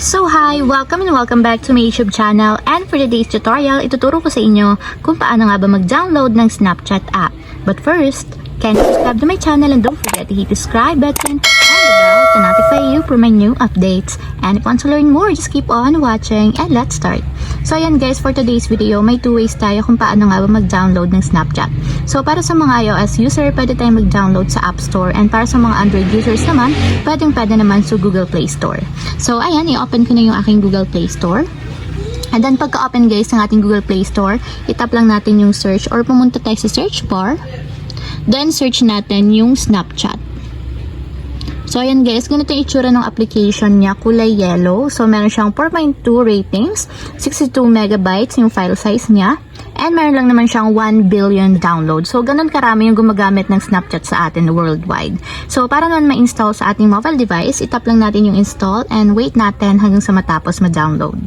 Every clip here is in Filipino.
So hi! Welcome and welcome back to my YouTube channel, and for today's tutorial, ituturo ko sa inyo kung paano nga ba mag-download ng Snapchat app. But first, can you subscribe to my channel and don't forget to hit the subscribe button and the bell to notify you for my new updates. And if you want to learn more, just keep on watching and let's start. So ayan guys, for today's video, may two ways tayo kung paano nga ba mag-download ng Snapchat. So para sa mga iOS user, pwede tayong mag-download sa App Store, and para sa mga Android users naman, pwede naman sa Google Play Store. So ayan, i-open ko na yung aking Google Play Store. And then pagka-open guys ng ating Google Play Store, itap lang natin yung search or pumunta tayo sa search bar. Then search natin yung Snapchat. So ayan guys, ganito yung itsura ng application niya, kulay yellow. So meron siyang 4.2 ratings, 62 megabytes yung file size niya, and meron lang naman siyang 1 billion downloads. So ganun karami yung gumagamit ng Snapchat sa atin worldwide. So para naman ma-install sa ating mobile device, itap lang natin yung install and wait natin hanggang sa matapos ma-download.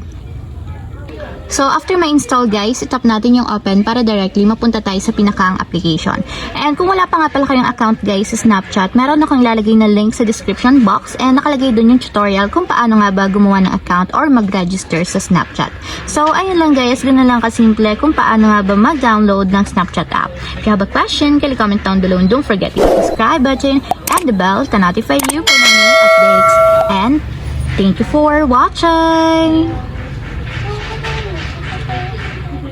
So after ma-install guys, itap natin yung open para directly mapunta tayo sa pinakaang application. And kung wala pa nga pala kayong account guys sa Snapchat, meron akong lalagay na link sa description box, and nakalagay dun yung tutorial kung paano nga ba gumawa ng account or mag-register sa Snapchat. So ayun lang guys, ganun lang kasimple kung paano nga ba mag-download ng Snapchat app. If you have a question, kindly comment down below and don't forget to hit the subscribe button and the bell to notify you for my new updates. And thank you for watching!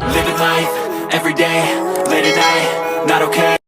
Living life, every day, late at night, not okay.